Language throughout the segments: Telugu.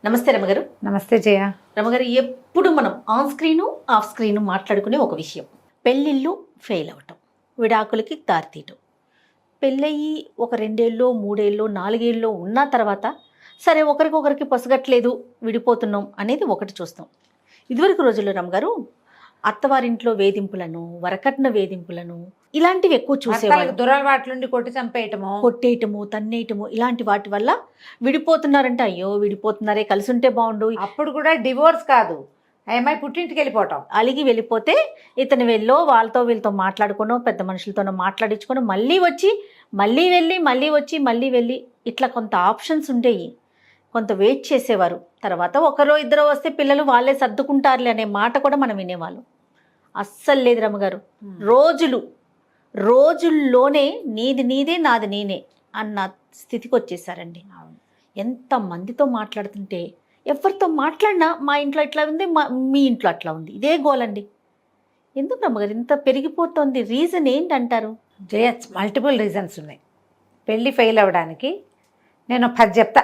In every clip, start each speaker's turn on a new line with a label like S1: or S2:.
S1: నమస్తే రమగారు.
S2: నమస్తే జయ.
S1: రమగారు, ఎప్పుడు మనం ఆన్ స్క్రీను ఆఫ్ స్క్రీను మాట్లాడుకునే ఒక విషయం, పెళ్ళిళ్ళు ఫెయిల్ అవ్వటం, విడాకులకి దారితీయటం. పెళ్ళయి ఒక 2 ఏళ్ళో 3 ఏళ్ళో 4 ఏళ్ళో ఉన్న తర్వాత సరే ఒకరికొకరికి పొసగట్లేదు, విడిపోతున్నాం అనేది ఒకటి చూస్తాం. ఇదివరకు రోజుల్లో రమగారు అత్తవారింట్లో వేధింపులను, వరకట్న వేధింపులను ఇలాంటివి ఎక్కువ చూసేవాళ్ళు.
S2: దురలవాట్లుండి కొట్టి చంపేయటము,
S1: కొట్టేయటము, తన్నేయటము, ఇలాంటి వాటి వల్ల విడిపోతున్నారంటే అయ్యో విడిపోతున్నారే, కలిసి ఉంటే బాగుండు.
S2: అప్పుడు కూడా డివోర్స్ కాదు, అమ్మాయి పుట్టింటికి వెళ్ళిపోవటం.
S1: అలిగి వెళ్ళిపోతే ఇతను వెళ్ళో వాళ్ళతో వీళ్ళతో మాట్లాడుకోనో పెద్ద మనుషులతోనో మాట్లాడించుకోనో మళ్ళీ వచ్చి మళ్ళీ వెళ్ళి మళ్ళీ వచ్చి మళ్ళీ వెళ్ళి ఇట్లా కొంత ఆప్షన్స్ ఉండేవి. కొంత వెయిట్ చేసేవారు. తర్వాత ఒకరో ఇద్దరో వస్తే పిల్లలు వాళ్ళే సర్దుకుంటారులే అనే మాట కూడా మనం వినేవాళ్ళం. అస్సలు లేదు రమ్మగారు. రోజుల్లోనే నీది నీదే నాది నేనే అన్న స్థితికి వచ్చేసారండి. ఎంతమందితో మాట్లాడుతుంటే ఎవరితో మాట్లాడినా మా ఇంట్లో ఇట్లా ఉంది, మీ ఇంట్లో అట్లా ఉంది, ఇదే గోలండి. ఎందుకు రమ్మగారు ఇంత పెరిగిపోతుంది? రీజన్ ఏంటంటారు?
S2: మల్టిపుల్ రీజన్స్ ఉన్నాయి పెళ్ళి ఫెయిల్ అవ్వడానికి. నేను 10 చెప్తా,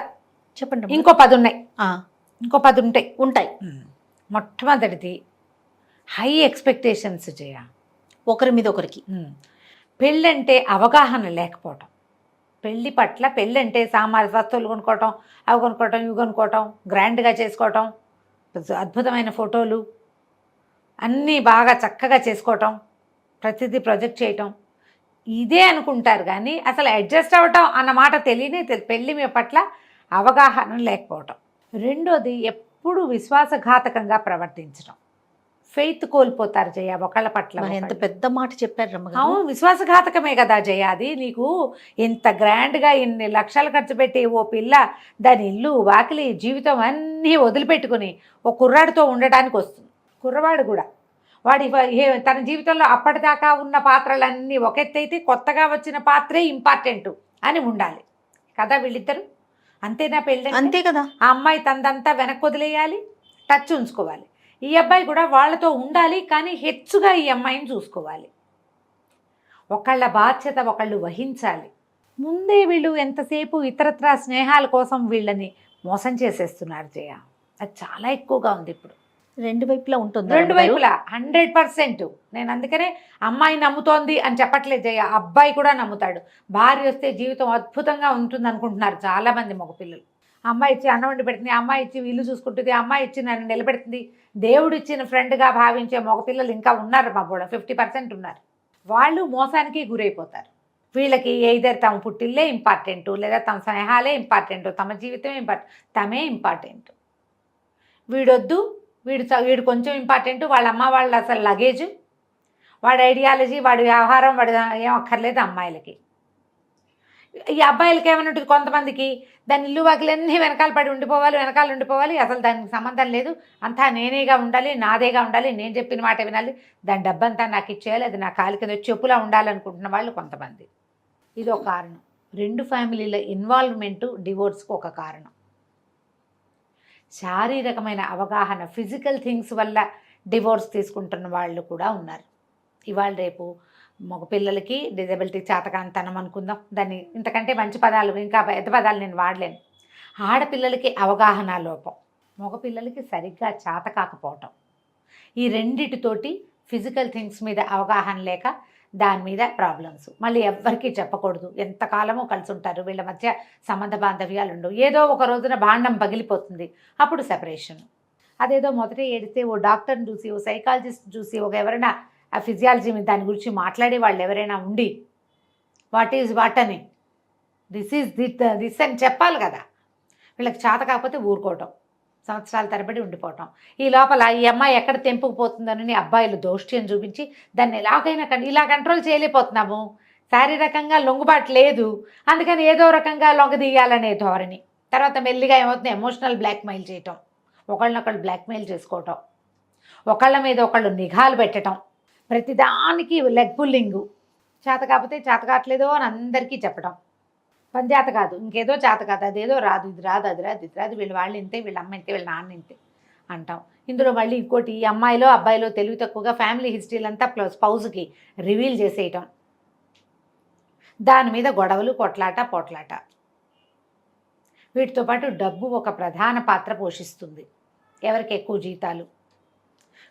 S1: చెప్పండి.
S2: ఇంకో 10 ఉన్నాయి, ఇంకో 10 ఉంటాయి. మొట్టమొదటిది హై ఎక్స్పెక్టేషన్స్ జయ, ఒకరి
S1: మీద ఒకరికి.
S2: పెళ్ళంటే అవగాహన లేకపోవటం. పెళ్ళి పట్ల పెళ్ళంటే సామాన్య వస్తువులు కొనుక్కోవటం, అవి కొనుక్కోవటం, ఇవి కొనుక్కోవటం, గ్రాండ్గా చేసుకోవటం, అద్భుతమైన ఫోటోలు అన్నీ బాగా చక్కగా చేసుకోవటం, ప్రతిదీ ప్రొజెక్ట్ చేయటం, ఇదే అనుకుంటారు. కానీ అసలు అడ్జస్ట్ అవ్వటం అన్న మాట పెళ్ళి మీ పట్ల అవగాహన లేకపోవటం. రెండోది ఎప్పుడు విశ్వాసఘాతకంగా ప్రవర్తించడం. ఫెయిత్ కోల్పోతారు జయ ఒకళ్ళ పట్ల.
S1: ఎంత పెద్ద మాట చెప్పారు రమ్మగారు.
S2: అవును, విశ్వాసఘాతకమే కదా జయ అది. నీకు ఇంత గ్రాండ్గా ఇన్ని లక్షలు ఖర్చు పెట్టి ఓ పిల్ల దాని ఇల్లు వాకిలి జీవితం అన్నీ వదిలిపెట్టుకుని ఓ కుర్రాడితో ఉండటానికి వస్తుంది. కుర్రవాడు కూడా తన జీవితంలో అప్పటిదాకా ఉన్న పాత్రలన్నీ ఒక ఎత్తైతే కొత్తగా వచ్చిన పాత్రే ఇంపార్టెంట్ అని ఉండాలి కదా వీళ్ళిద్దరు. అంతేనా పెళ్ళి?
S1: అంతే కదా.
S2: ఆ అమ్మాయి తనదంతా వెనక్కి వదిలేయాలి, టచ్ ఉంచుకోవాలి. ఈ అబ్బాయి కూడా వాళ్ళతో ఉండాలి, కానీ హెచ్చుగా ఈ అమ్మాయిని చూసుకోవాలి. ఒకళ్ళ బాధ్యత ఒకళ్ళు వహించాలి. ముందే వీళ్ళు ఎంతసేపు ఇతరత్రా స్నేహాల కోసం వీళ్ళని మోసం చేసేస్తున్నారు జయ. అది చాలా ఎక్కువగా ఉంది ఇప్పుడు.
S1: రెండు వైపులా ఉంటుంది.
S2: రెండు వైపులా 100%. నేను అందుకనే అమ్మాయి నమ్ముతోంది అని చెప్పట్లేదు జయ, అబ్బాయి కూడా నమ్ముతాడు. భార్య వస్తే జీవితం అద్భుతంగా ఉంటుంది అనుకుంటున్నారు చాలామంది మగపిల్లలు. అమ్మాయి ఇచ్చి అన్నం వండి పెడుతుంది, అమ్మాయి ఇచ్చి ఇల్లు చూసుకుంటుంది, అమ్మాయి ఇచ్చి నన్ను నిలబెడుతుంది, దేవుడు ఇచ్చిన ఫ్రెండ్గా భావించే మగపిల్లలు ఇంకా ఉన్నారు మా కూడా 50% ఉన్నారు. వాళ్ళు మోసానికి గురైపోతారు. వీళ్ళకి ఏదైతే తమ పుట్టిల్లే ఇంపార్టెంటు, లేదా తమ స్నేహాలే ఇంపార్టెంటు, తమ జీవితమే తమే ఇంపార్టెంట్. వీడొద్దు, వీడు కొంచెం ఇంపార్టెంట్, వాళ్ళ అమ్మ వాళ్ళ అసలు లగేజ్, వాడి ఐడియాలజీ, వాడి వ్యవహారం, వాడి ఏం అక్కర్లేదు అమ్మాయిలకి. ఈ అబ్బాయిలకి ఏమైనా ఉంటుంది కొంతమందికి, దాని ఇల్లు వాకిలన్నీ వెనకాల పడి ఉండిపోవాలి, అసలు దానికి సంబంధం లేదు, అంతా నేనేగా ఉండాలి, నాదేగా ఉండాలి, నేను చెప్పిన మాట వినాలి, దాని డబ్బంతా నాకు ఇచ్చేయాలి, అది నా కాలి కింద చెప్పులా ఉండాలనుకుంటున్న వాళ్ళు కొంతమంది. ఇది ఒక కారణం. 2 ఫ్యామిలీల ఇన్వాల్వ్మెంటు డివోర్స్కి ఒక కారణం. శారీరకమైన అవగాహన, ఫిజికల్ థింగ్స్ వల్ల డివోర్స్ తీసుకుంటున్న వాళ్ళు కూడా ఉన్నారు. ఇవాళ రేపు మగ పిల్లలకి డిజబిలిటీ చేతకాంతనం అనుకుందాం, దాన్ని ఇంతకంటే మంచి పదాలు ఇంకా పెద్ద పదాలు నేను వాడలేను. ఆడపిల్లలకి అవగాహన లోపం, మగపిల్లలకి సరిగ్గా చేత కాకపోవటం, ఈ రెండిటితోటి ఫిజికల్ థింగ్స్ మీద అవగాహన లేక దాని మీద ప్రాబ్లమ్స్. మళ్ళీ ఎవ్వరికీ చెప్పకూడదు, ఎంతకాలమో కలిసి ఉంటారు, వీళ్ళ మధ్య సంబంధ బాంధవ్యాలు ఉండవు. ఏదో ఒక రోజున భాండం పగిలిపోతుంది, అప్పుడు సెపరేషన్. అదేదో మొదట ఏడితే ఓ డాక్టర్ని చూసి, ఓ సైకాలజిస్ట్ చూసి, ఒక ఎవరైనా ఆ ఫిజియాలజీ మీద దాని గురించి మాట్లాడే వాళ్ళు ఎవరైనా ఉండి వాట్ ఈజ్ వాట్ అని, దిస్ ఈజ్ దిస్ అని చెప్పాలి కదా. వీళ్ళకి చేత కాకపోతే ఊరుకోవటం, సంవత్సరాల తరబడి ఉండిపోవటం. ఈ లోపల ఈ అమ్మాయి ఎక్కడ తెంపుకుపోతుందని అబ్బాయిలు దౌష్ట్యం చూపించి దాన్ని ఎలాగైనా ఇలా కంట్రోల్ చేయలేకపోతున్నాము. శారీరకంగా లొంగుబాటు లేదు, అందుకని ఏదో రకంగా లొంగదీయాలనే ధోరణి. తర్వాత మెల్లిగా ఏమవుతుంది, ఎమోషనల్ బ్లాక్మెయిల్ చేయటం, ఒకళ్ళనొకళ్ళు బ్లాక్మెయిల్ చేసుకోవటం, ఒకళ్ళ మీద ఒకళ్ళు నిఘాలు పెట్టడం, ప్రతిదానికి లెగ్ పుల్లింగు. చేత కాకపోతే చేత కావట్లేదో అని అందరికీ చెప్పడం. పని చేత కాదు, ఇంకేదో చేత కాదు, అదేదో రాదు, ఇది రాదు, అది రాదు, ఇది రాదు, వీళ్ళు వాళ్ళు ఇంతే, వీళ్ళ అమ్మ ఇంతే, వీళ్ళ నాన్న ఇంతే అంటాం. ఇందులో మళ్ళీ ఇంకోటి, ఈ అమ్మాయిలో అబ్బాయిలో తెలివి తక్కువగా ఫ్యామిలీ హిస్టరీలంతా స్పౌజ్కి రివీల్ చేసేయటం, దాని మీద గొడవలు, కొట్లాట, పోట్లాట. వీటితో పాటు డబ్బు ఒక ప్రధాన పాత్ర పోషిస్తుంది. ఎవరికి ఎక్కువ జీతాలు,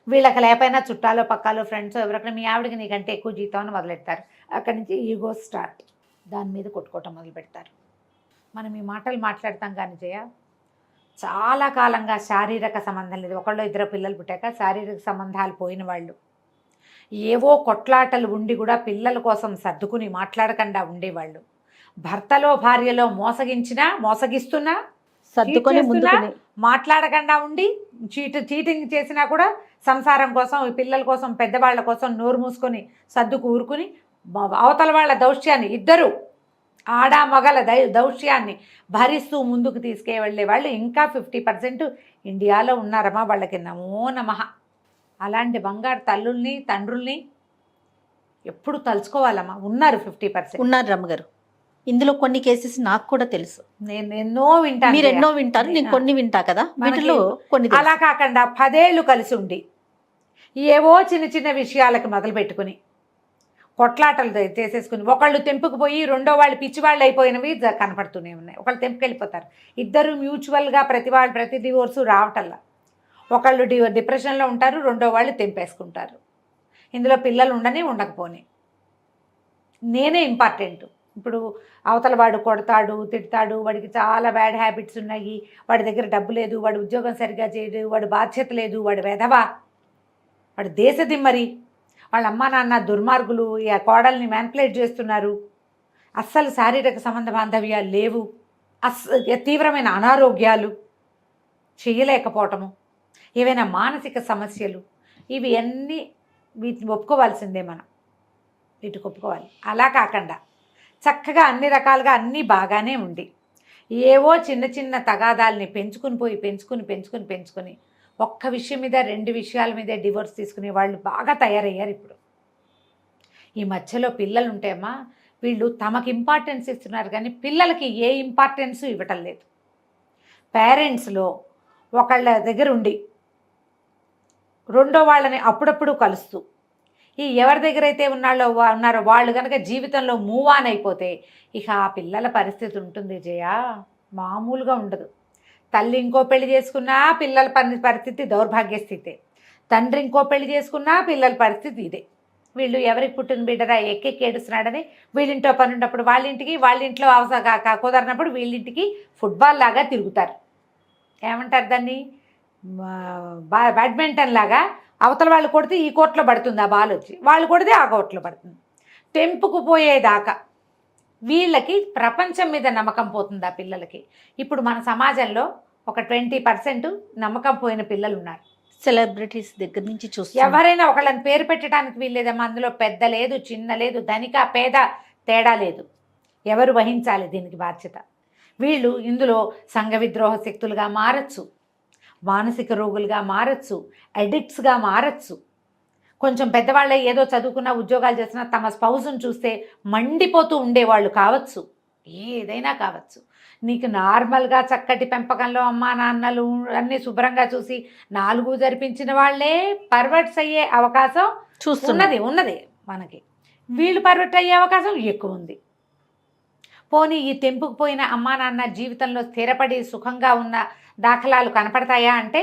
S2: వీళ్ళకి లేకపోయినా చుట్టాలో పక్కాలో ఫ్రెండ్స్ ఎవరికైనా మీ ఆవిడకి నీకంటే ఎక్కువ జీతం అని మొదలెడతారు. అక్కడి నుంచి ఈగో స్టార్ట్, దాని మీద కొట్టుకోవటం మొదలు పెడతారు. మనం ఈ మాటలు మాట్లాడతాం కానీ జయ, చాలా కాలంగా శారీరక సంబంధం లేదు. ఒకళ్ళు ఇద్దరు పిల్లలు పుట్టాక శారీరక సంబంధాలు పోయిన వాళ్ళు, ఏవో కొట్లాటలు ఉండి కూడా పిల్లల కోసం సర్దుకుని మాట్లాడకుండా ఉండేవాళ్ళు, భర్తలో భార్యలో మోసగిస్తున్నా
S1: సర్దుకొని ముందుకుని
S2: మాట్లాడకుండా ఉండి చీటింగ్ చేసినా కూడా సంసారం కోసం, పిల్లల కోసం, పెద్దవాళ్ళ కోసం నోరు మూసుకొని సర్దుకు ఊరుకుని అవతల వాళ్ళ దౌష్యాన్ని, ఇద్దరు ఆడ మగల దౌష్యాన్ని భరిస్తూ ముందుకు తీసుకెళ్ళే వాళ్ళు ఇంకా 50% ఇండియాలో ఉన్నారమ్మా. వాళ్ళకి నమో నమః. అలాంటి బంగారు తల్లుల్ని తండ్రుల్ని ఎప్పుడు తలుచుకోవాలమ్మా. ఉన్నారు 50%.
S1: ఉన్నారు రమ్మగారు. ఇందులో కొన్ని కేసెస్ నాకు కూడా తెలుసు.
S2: నేను ఎన్నో వింటాను.
S1: మీరు ఎన్నో వింటారు, నేను కొన్ని వింటా కదా. వీటిలో కొన్ని
S2: అలా కాకుండా 10 ఏళ్ళు కలిసి ఉండి ఏవో చిన్న చిన్న విషయాలకు మొదలు పెట్టుకుని కొట్లాటలు చేసేసుకుని ఒకళ్ళు తెంపుకుపోయి రెండో వాళ్ళు పిచ్చివాళ్ళు అయిపోయినవి కనపడుతూనే ఉన్నాయి. ఒకళ్ళు తెంపుకెళ్ళిపోతారు. ఇద్దరు మ్యూచువల్గా ప్రతి డివోర్సు రావటల్లా. ఒకళ్ళు డిప్రెషన్లో ఉంటారు, రెండో వాళ్ళు తెంపేసుకుంటారు. ఇందులో పిల్లలు ఉండకపోని నేనే ఇంపార్టెంట్. ఇప్పుడు అవతల వాడు కొడతాడు, తిడతాడు, వాడికి చాలా బ్యాడ్ హ్యాబిట్స్ ఉన్నాయి, వాడి దగ్గర డబ్బు లేదు, వాడు ఉద్యోగం సరిగ్గా చేయడు, వాడు బాధ్యత లేదు, వాడు వెధవా, వాడు దేశదిమ్మరి, వాళ్ళ అమ్మా నాన్న దుర్మార్గులు, ఈ కోడల్ని మ్యానిపులేట్ చేస్తున్నారు, అస్సలు శారీరక సంబంధ బాంధవ్యాలు లేవు, తీవ్రమైన అనారోగ్యాలు, చేయలేకపోవటము, ఏవైనా మానసిక సమస్యలు, ఇవి అన్నీ వీటిని ఒప్పుకోవాల్సిందే. మనం వీటికి ఒప్పుకోవాలి. అలా కాకుండా చక్కగా అన్ని రకాలుగా అన్నీ బాగానే ఉండి ఏవో చిన్న చిన్న తగాదాలని పెంచుకుని ఒక్క విషయం మీద 2 విషయాల మీద డివోర్స్ తీసుకునే వాళ్ళు బాగా తయారయ్యారు ఇప్పుడు. ఈ మధ్యలో పిల్లలు ఉంటేమా వీళ్ళు తమకు ఇంపార్టెన్స్ ఇస్తున్నారు కానీ పిల్లలకి ఏ ఇంపార్టెన్స్ ఇవ్వటం లేదు. పేరెంట్స్లో ఒకళ్ళ దగ్గర ఉండి రెండో వాళ్ళని అప్పుడప్పుడు కలుస్తూ ఈ ఎవరి దగ్గర అయితే ఉన్నారో వాళ్ళు కనుక జీవితంలో మూవ్ ఆన్ అయిపోతే ఇక ఆ పిల్లల పరిస్థితి ఉంటుంది జయ, మామూలుగా ఉండదు. తల్లి ఇంకో పెళ్లి చేసుకున్నా పిల్లల పరిస్థితి దౌర్భాగ్య స్థితే, తండ్రి ఇంకో పెళ్లి చేసుకున్నా పిల్లల పరిస్థితి ఇదే. వీళ్ళు ఎవరికి పుట్టిన బిడ్డరా ఎక్కెక్కి ఏడుస్తున్నాడని వీళ్ళింట్లో పని ఉన్నప్పుడు వాళ్ళింట్లో కుదరినప్పుడు వీళ్ళింటికి ఫుట్బాల్ లాగా తిరుగుతారు. ఏమంటారు దాన్ని, బ్యాడ్మింటన్ లాగా. అవతల వాళ్ళు కొడితే ఈ కోర్టులో పడుతుంది ఆ బాల్ వచ్చి, వాళ్ళు కొడితే ఆ కోర్టులో పడుతుంది. తెంపుకుపోయేదాకా వీళ్ళకి ప్రపంచం మీద నమ్మకం పోతుంది ఆ పిల్లలకి. ఇప్పుడు మన సమాజంలో ఒక 20% నమ్మకం పోయిన పిల్లలు ఉన్నారు.
S1: సెలబ్రిటీస్ దగ్గర నుంచి చూస్తే
S2: ఎవరైనా ఒకళ్ళని పేరు పెట్టడానికి వీల్లేదమ్మా. అందులో పెద్ద లేదు, చిన్న లేదు, ధనిక పేద తేడా లేదు. ఎవరు వహించాలి దీనికి బాధ్యత? వీళ్ళు ఇందులో సంఘ విద్రోహ శక్తులుగా మారచ్చు, మానసిక రోగులుగా మారచ్చు, అడిక్ట్స్గా మారచ్చు. కొంచెం పెద్దవాళ్ళే ఏదో చదువుకున్న ఉద్యోగాలు చేసినా తమ స్పౌస్ను చూస్తే మండిపోతూ ఉండేవాళ్ళు కావచ్చు, ఏదైనా కావచ్చు. నీకు నార్మల్గా చక్కటి పెంపకంలో అమ్మా నాన్నలు అన్నీ శుభ్రంగా చూసి 4 జరిపించిన వాళ్ళే పర్వర్ట్స్ అయ్యే అవకాశం ఉన్నది మనకి. వీళ్ళు పర్వర్ట్ అయ్యే అవకాశం ఎక్కువ ఉంది. పోనీ ఈ తెంపుకుపోయిన అమ్మా నాన్న జీవితంలో స్థిరపడి సుఖంగా ఉన్న దాఖలాలు కనపడతాయా అంటే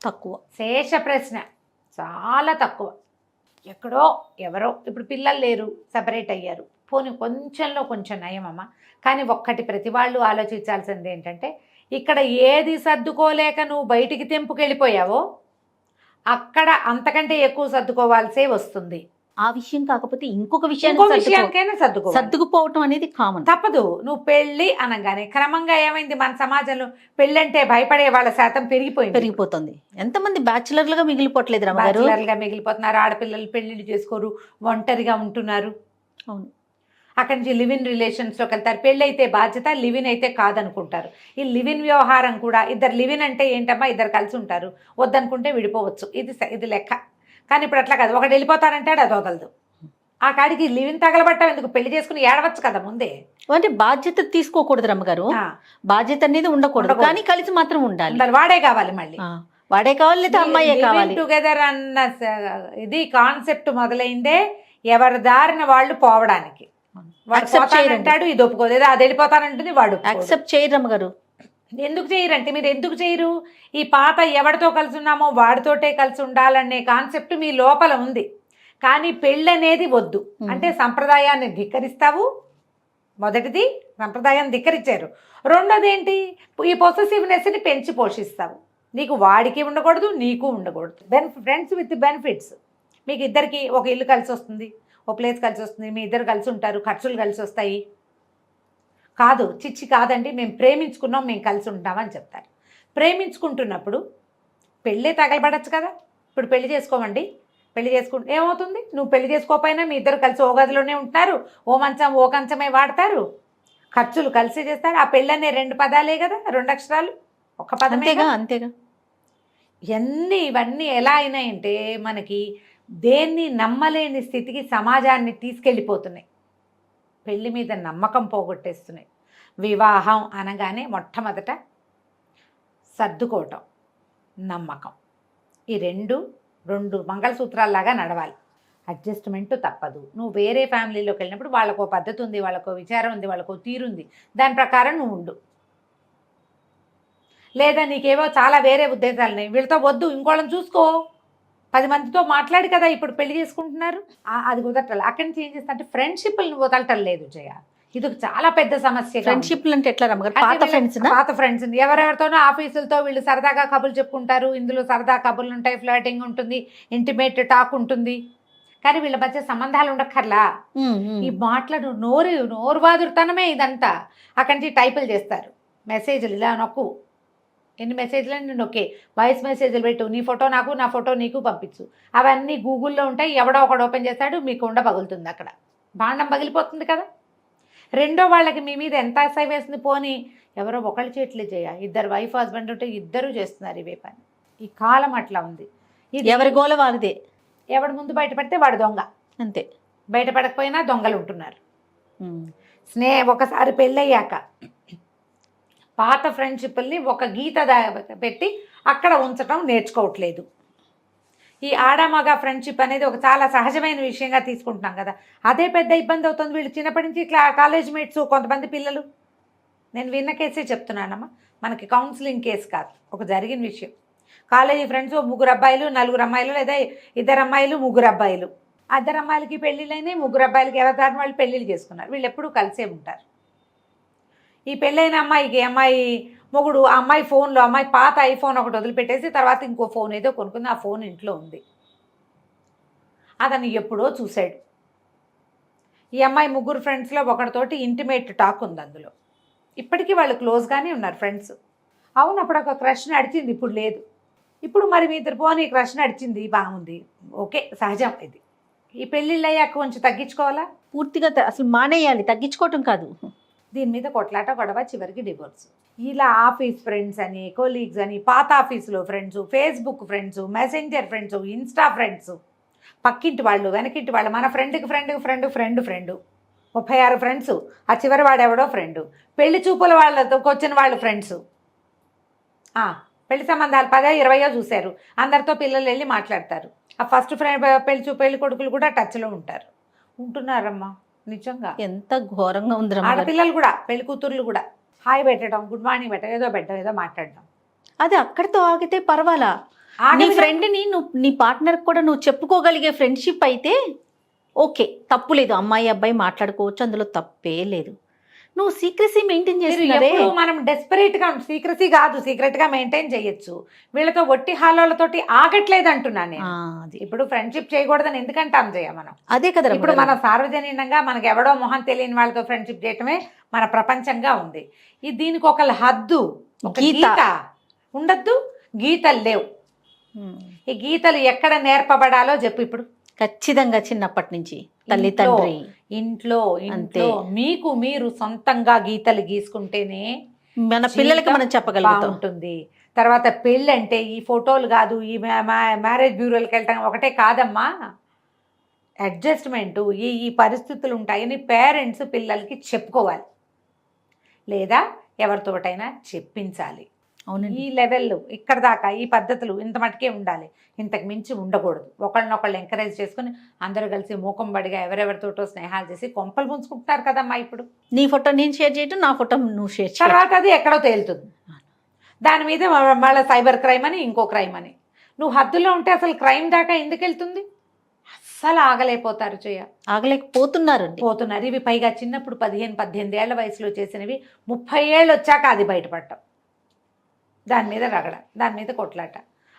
S1: తక్కువ.
S2: శేష ప్రశ్న, చాలా తక్కువ. ఎక్కడో ఎవరో ఇప్పుడు పిల్లలు లేరు, సెపరేట్ అయ్యారు, పోనీ కొంచెంలో కొంచెం నయమమ్మ. కానీ ఒక్కటి ప్రతి వాళ్ళు ఆలోచించాల్సింది ఏంటంటే, ఇక్కడ ఏది సర్దుకోలేక నువ్వు బయటికి తెంపుకెళ్ళిపోయావో అక్కడ అంతకంటే ఎక్కువ సర్దుకోవాల్సే వస్తుంది.
S1: ఆ విషయం కాకపోతే ఇంకొక
S2: విషయానికైనా
S1: సర్దుకుపోవటం అనేది కామన్,
S2: తప్పదు. నువ్వు పెళ్ళి అనగానే క్రమంగా ఏమైంది, మన సమాజంలో పెళ్ళంటే భయపడే వాళ్ళ శాతం
S1: పెరిగిపోతుంది. ఎంతమంది బ్యాచులర్లుగా మిగిలిపోవట్లేదు,
S2: బ్యాచులర్గా మిగిలిపోతున్నారు. ఆడపిల్లలు పెళ్ళిళ్ళు చేసుకోరు, ఒంటరిగా ఉంటున్నారు.
S1: అవును.
S2: అక్కడి నుంచి లివిన్ రిలేషన్స్లోకి వెళ్తారు. పెళ్ళి అయితే బాధ్యత, లివిన్ అయితే కాదనుకుంటారు. ఈ లివిన్ వ్యవహారం కూడా, ఇద్దరు లివిన్ అంటే ఏంటమ్మా, ఇద్దరు కలిసి ఉంటారు, వద్దనుకుంటే విడిపోవచ్చు, ఇది లెక్క. కానీ ఇప్పుడు అట్లా కాదు, ఒకటి వెళ్ళిపోతారంటే అది వదలదు. ఆ కాడికి లివిన్ తగలబట్టం ఎందుకు, పెళ్లి చేసుకుని ఏడవచ్చు కదా ముందే.
S1: అంటే బాధ్యత తీసుకోకూడదు రమ్మగారు, బాధ్యత అనేది ఉండకూడదు, కానీ కలిసి మాత్రం ఉండాలి.
S2: వాడే కావాలి, మళ్ళీ
S1: వాడే కావాలి లేదా అమ్మాయే కావాలి.
S2: టుగెదర్ అన్న ఇది కాన్సెప్ట్ మొదలైందే ఎవరి దారిన వాళ్ళు పోవడానికి. అంటాడు, ఇది ఒప్పుకోలేదు, అది వెళ్ళిపోతానంటుంది, వాడు
S1: యాక్సెప్ట్ చేయరు రమ్మగారు.
S2: ఎందుకు చేయరంటే మీరు ఎందుకు చేయరు? ఈ పాత ఎవరితో కలిసి ఉన్నామో వాడితోటే కలిసి ఉండాలనే కాన్సెప్ట్ మీ లోపల ఉంది. కానీ పెళ్ళి అనేది వద్దు అంటే సంప్రదాయాన్ని ధిక్కరిస్తావు. మొదటిది సంప్రదాయాన్ని ధిక్కరించారు. రెండోది ఏంటి? ఈ పొసెసివ్నెస్ని పెంచి పోషిస్తావు. నీకు వాడికి ఉండకూడదు, నీకు ఉండకూడదు. Friends with benefits. మీకు ఇద్దరికి ఒక ఇల్లు కలిసి వస్తుంది, ఒక ప్లేస్ కలిసి వస్తుంది, మీ ఇద్దరు కలిసి ఉంటారు, ఖర్చులు కలిసి వస్తాయి. కాదు, చిచ్చి కాదండి, మేము ప్రేమించుకున్నాం, మేము కలిసి ఉంటామని చెప్తారు. ప్రేమించుకుంటున్నప్పుడు పెళ్ళే తగలబడచ్చు కదా. ఇప్పుడు పెళ్లి చేసుకోమండి, పెళ్లి చేసుకుంటే ఏమవుతుంది? నువ్వు పెళ్లి చేసుకోకపోయినా మీ ఇద్దరు కలిసి ఓ గదిలోనే ఉంటున్నారు, ఓ మంచం ఓ కంచమే వాడతారు, ఖర్చులు కలిసి చేస్తారు. ఆ పెళ్ళి అనే 2 పదాలే కదా, 2 అక్షరాలు, ఒక పదమేగా.
S1: అంతేగా.
S2: ఇవన్నీ ఎలా అయినాయంటే మనకి దేన్ని నమ్మలేని స్థితికి సమాజాన్ని తీసుకెళ్ళిపోతున్నాయి. పెళ్లి మీద నమ్మకం పోగొట్టేస్తున్నాయి. వివాహం అనగానే మొట్టమొదట సర్దుకోవటం, నమ్మకం. ఈ రెండు మంగళసూత్రాల్లాగా నడవాలి. అడ్జస్ట్మెంట్ తప్పదు. నువ్వు వేరే ఫ్యామిలీలోకి వెళ్ళినప్పుడు వాళ్ళకో పద్ధతి ఉంది, వాళ్ళకో విచారం ఉంది, వాళ్ళకో తీరుంది, దాని ప్రకారం నువ్వు ఉండు. లేదా నీకేవో చాలా వేరే ఉద్దేశాలు ఉన్నాయి, వీళ్ళతో వద్దు, ఇంకోళ్ళని చూసుకో, 10 మందితో మాట్లాడి కదా ఇప్పుడు పెళ్లి చేసుకుంటున్నారు. అది కుదరటం. అక్కడి నుంచి ఏం చేస్తా అంటే ఫ్రెండ్షిప్ని వదలటం లేదు జయ. ఇది చాలా పెద్ద సమస్య.
S1: ఫ్రెండ్షిప్లు అంటే ఎట్లా రమ్మగారు? పాత ఫ్రెండ్స్
S2: ఎవరెవరితోనో ఆఫీసులతో వీళ్ళు సరదాగా కబుర్లు చెప్పుకుంటారు. ఇందులో సరదా కబుర్లు ఉంటాయి, ఫ్లర్టింగ్ ఉంటుంది, ఇంటిమేట్ టాక్ ఉంటుంది. కానీ వీళ్ళ మధ్య సంబంధాలు ఉండక్కర్లా. ఈ మాటలు నోరు వాదురుతనమే ఇదంతా. అక్కడి నుంచి టైపులు చేస్తారు, మెసేజ్లు ఇలా నొక్కు, ఎన్ని మెసేజ్లు అని నొక్కే, వాయిస్ మెసేజ్లు పెట్టు, నీ ఫోటో నాకు, నా ఫోటో నీకు పంపించు. అవన్నీ గూగుల్లో ఉంటాయి. ఎవడో ఒకడు ఓపెన్ చేస్తాడు, మీకు ఉండ పగులుతుంది, అక్కడ భాండం పగిలిపోతుంది కదా. రెండో వాళ్ళకి మీ మీద ఎంత అసహ్యం వేస్తుంది. పోనీ ఎవరో ఒకళ్ళు చేయట్లే చేయ, ఇద్దరు వైఫ్ హస్బెండ్ ఉంటే ఇద్దరు చేస్తున్నారు ఇవే పని. ఈ కాలం అట్లా ఉంది. ఇది
S1: ఎవరి గోల వారిదే.
S2: ఎవడు ముందు బయటపడితే వాడు దొంగ, అంతే. బయటపడకపోయినా దొంగలు ఉంటున్నారు. ఒకసారి పెళ్ళయ్యాక పాత ఫ్రెండ్షిప్ని ఒక గీత పెట్టి అక్కడ ఉంచడం నేర్చుకోవట్లేదు. ఈ ఆడమగ ఫ్రెండ్షిప్ అనేది ఒక చాలా సహజమైన విషయంగా తీసుకుంటున్నాం కదా, అదే పెద్ద ఇబ్బంది అవుతుంది. వీళ్ళు చిన్నప్పటి నుంచి ఇట్లా కాలేజ్ మేట్స్, కొంతమంది పిల్లలు, నేను విన్న కేసే చెప్తున్నానమ్మా, మనకి కౌన్సిలింగ్ కేసు కాదు, ఒక జరిగిన విషయం. కాలేజీ ఫ్రెండ్స్ 3 అబ్బాయిలు 4 అమ్మాయిలు, లేదా 2 అమ్మాయిలు 3 అబ్బాయిలు, 2 అమ్మాయిలకి పెళ్ళిళ్ళైనాయి, 3 అబ్బాయిలకి ఎవరి వాళ్ళు పెళ్ళిళ్ళు చేసుకున్నారు. వీళ్ళు ఎప్పుడూ కలిసే ఉంటారు. ఈ పెళ్ళైన అమ్మాయికి అమ్మాయి మొగుడు ఆ అమ్మాయి ఫోన్లో, అమ్మాయి పాత ఐఫోన్ ఒకటి వదిలిపెట్టేసి తర్వాత ఇంకో ఫోన్ ఏదో కొనుక్కుంది, ఆ ఫోన్ ఇంట్లో ఉంది. అతను ఎప్పుడో చూశాడు. ఈ అమ్మాయి 3 ఫ్రెండ్స్లో ఒకటితోటి ఇంటిమేట్ టాక్ ఉంది అందులో. ఇప్పటికీ వాళ్ళు క్లోజ్గానే ఉన్నారు ఫ్రెండ్స్. అవును, అప్పుడు ఒక క్రష్ నడిచింది, ఇప్పుడు లేదు. ఇప్పుడు మరి మీ ఇద్దరు పోనీ క్రష్ నడిచింది, బాగుంది, ఓకే, సహజం. ఇది ఈ పెళ్ళిళ్ళు అయ్యాక కొంచెం తగ్గించుకోవాలా,
S1: పూర్తిగా అసలు మానేయాలి, తగ్గించుకోవటం కాదు.
S2: దీని మీద కొట్లాట గొడవ, చివరికి డివోర్స్. ఇలా ఆఫీస్ ఫ్రెండ్స్ అని, కొలీగ్స్ అని, పాత ఆఫీసులో friends, Facebook friends, messenger friends, Insta friends, పక్కింటి వాళ్ళు, వెనకింటి వాళ్ళు, మన ఫ్రెండ్ 36 ఫ్రెండ్స్, ఆ చివరి వాడెవడో ఫ్రెండు, పెళ్లి చూపుల వాళ్ళతో వచ్చిన వాళ్ళు ఫ్రెండ్స్, పెళ్లి సంబంధాలు 10-20 చూశారు, అందరితో పిల్లలు వెళ్ళి మాట్లాడతారు. ఆ ఫస్ట్ ఫ్రెండ్ పెళ్లి కొడుకులు కూడా టచ్లో ఉంటున్నారమ్మా. నిజంగా
S1: ఎంత ఘోరంగా ఉంది.
S2: ఆడపిల్లలు కూడా, పెళ్లి కూతుర్లు కూడా హాయ్ పెట్టడం, గుడ్ మార్నింగ్ పెట్టడం, ఏదో మాట్లాడడం.
S1: అది అక్కడితో ఆగితే పర్వాలా. నీ ఫ్రెండ్ని నీ పార్ట్నర్ కూడా నువ్వు చెప్పుకోగలిగే ఫ్రెండ్షిప్ అయితే ఓకే, తప్పు లేదు, అమ్మాయి అబ్బాయి మాట్లాడుకోవచ్చు, అందులో తప్పే లేదు. నువ్వు సీక్రసీ మెయింటైన్ చేస్తున్నారే.
S2: మనం డెస్పరేట్గా సీక్రసీ కాదు, సీక్రెట్గా మెయింటైన్ చేయొచ్చు. వీళ్ళతో ఒట్టి హాలోలతోటి ఆగట్లేదు అంటున్నాను నేను. ఇప్పుడు ఫ్రెండ్షిప్ చేయకూడదని ఎందుకంటాం జయ మనం?
S1: అదే కదా.
S2: ఇప్పుడు మన సార్వజనీనంగా మనకు ఎవడో మొహం తెలియని వాళ్ళతో ఫ్రెండ్షిప్ చేయటమే మన ప్రపంచంగా ఉంది. దీనికి ఒక హద్దు, ఒక గీత ఉండద్దు, గీతలు లేవు. ఈ గీతలు ఎక్కడ నేర్పబడాలో చెప్పు. ఇప్పుడు
S1: ఖచ్చితంగా చిన్నప్పటి నుంచి తల్లి తండ్రి,
S2: ఇంట్లో మీకు మీరు సొంతంగా గీతలు గీసుకుంటేనే
S1: మన పిల్లలకి మనం చెప్పగలుగుతాం
S2: ఉంటుంది. తర్వాత పెళ్ళి అంటే ఈ ఫోటోలు కాదు, ఈ మ్యారేజ్ బ్యూరోలకు వెళ్ళటం ఒకటే కాదమ్మా, అడ్జస్ట్మెంటు, ఈ పరిస్థితులు ఉంటాయని పేరెంట్స్ పిల్లలకి చెప్పుకోవాలి, లేదా ఎవరితోటైనా చెప్పించాలి.
S1: అవును,
S2: ఈ లెవెల్ ఇక్కడ దాకా ఈ పద్ధతులు ఇంత మటుకే ఉండాలి, ఇంతకు మించి ఉండకూడదు. ఒకళ్ళనొకళ్ళు ఎంకరేజ్ చేసుకుని అందరూ కలిసి మూకంబడిగా ఎవరెవరితోటో స్నేహాలు చేసి కొంపలు ముంచుకుంటున్నారు కదమ్మా. ఇప్పుడు
S1: నీ ఫోటో నేను షేర్ చేయటం, నా ఫోటో నువ్వు షేర్ చేయడం,
S2: తర్వాత అది ఎక్కడో తేలుతుంది. దాని మీద మళ్ళీ సైబర్ క్రైమ్ అని ఇంకో క్రైమ్ అని. నువ్వు హద్దులో ఉంటే అసలు క్రైమ్ దాకా ఎందుకు వెళ్తుంది? అస్సలు ఆగలేకపోతారు
S1: ఆగలేకపోతున్నారండి.
S2: పోతున్నారు. ఇవి పైగా చిన్నప్పుడు 15-18 ఏళ్ల వయసులో చేసినవి 30 ఏళ్ళు వచ్చాక అది బయటపడటం, దాని మీద రగడ, దాని మీద కొట్లాట.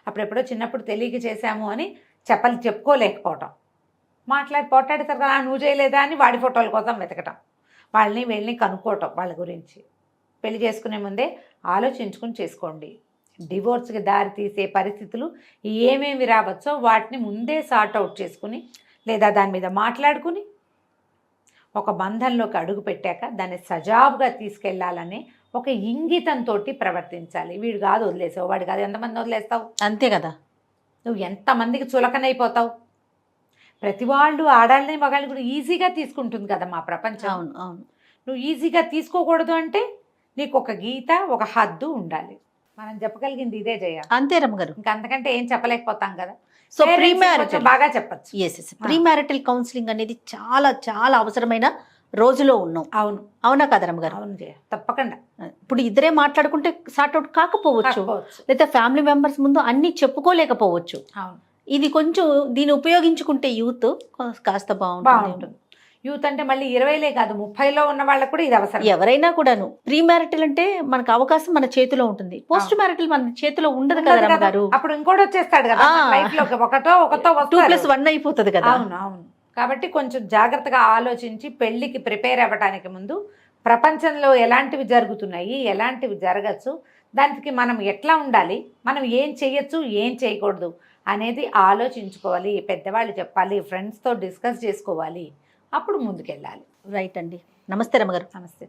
S2: అప్పుడెప్పుడో చిన్నప్పుడు తెలియక చేశాము అని చెప్పుకోలేకపోవటం, పోట్లాడేసరికి కదా నువ్వు చేయలేదా అని వాడి ఫోటోల కోసం వెతకటం, వీళ్ళని కనుక్కోవటం, వాళ్ళ గురించి. పెళ్లి చేసుకునే ముందే ఆలోచించుకుని చేసుకోండి. డివోర్స్కి దారి తీసే పరిస్థితులు ఏమేమి రావచ్చో వాటిని ముందే సార్ట్ అవుట్ చేసుకుని లేదా దాని మీద మాట్లాడుకుని ఒక బంధంలోకి అడుగు పెట్టాక దాన్ని సజావుగా తీసుకెళ్లాలనే ఒక ఇంగితంతో ప్రవర్తించాలి. వీడు కాదు వదిలేసావు, వాడు కాదు, ఎంతమంది వదిలేస్తావు?
S1: అంతే కదా.
S2: నువ్వు ఎంతమందికి చులకనైపోతావు? ప్రతి వాళ్ళు ఆడాలని మగాళ్ళని కూడా ఈజీగా తీసుకుంటుంది కదా మా ప్రపంచం.
S1: అవును అవును.
S2: నువ్వు ఈజీగా తీసుకోకూడదు అంటే నీకు ఒక గీత, ఒక హద్దు ఉండాలి. మనం చెప్పగలిగింది ఇదే చేయాలి.
S1: అంతే రమ్మగారు.
S2: ఇంకా అంతకంటే ఏం చెప్పలేకపోతాం కదా.
S1: సో ప్రీ మ్యారిటల్
S2: బాగా చెప్పచ్చు.
S1: ప్రీ మ్యారిటల్ కౌన్సిలింగ్ అనేది చాలా చాలా అవసరమైన రోజులో ఉన్నాం.
S2: అవును.
S1: అవునా కదా రమ్మగారు?
S2: అవును, తప్పకుండా.
S1: ఇప్పుడు ఇద్దరే మాట్లాడుకుంటే సార్ట్అవుట్ కాకపోవచ్చు, లేదా ఫ్యామిలీ మెంబర్స్ ముందు అన్ని చెప్పుకోలేకపోవచ్చు.
S2: అవును.
S1: ఇది కొంచెం దీన్ని ఉపయోగించుకుంటే యూత్ కాస్త బాగుంటుంది.
S2: యూత్ అంటే మళ్ళీ 20లే కాదు 30లో ఉన్న వాళ్ళకు కూడా ఇది అవసరం.
S1: ఎవరైనా కూడాను ప్రీ మ్యారిటల్ అంటే మనకు అవకాశం మన చేతిలో ఉంటుంది, పోస్ట్ మ్యారిటల్ మన చేతిలో ఉండదు కదా రమ్మగారు.
S2: అప్పుడు ఇంకోటి వచ్చేస్తాడు కదా లైఫ్ లో, ఒకటో
S1: 2+1 అయిపోతుంది కదా.
S2: అవును అవును. కాబట్టి కొంచెం జాగ్రత్తగా ఆలోచించి పెళ్లికి ప్రిపేర్ అవ్వడానికి ముందు ప్రపంచంలో ఎలాంటివి జరుగుతున్నాయి, ఎలాంటివి జరగచ్చు, దానికి మనం ఎట్లా ఉండాలి, మనం ఏం చేయొచ్చు, ఏం చేయకూడదు అనేది ఆలోచించుకోవాలి. పెద్దవాళ్ళు చెప్పాలి, ఫ్రెండ్స్తో డిస్కస్ చేసుకోవాలి, అప్పుడు ముందుకెళ్ళాలి.
S1: రైట్ అండి. నమస్తే రమ్మగారు.
S2: నమస్తే.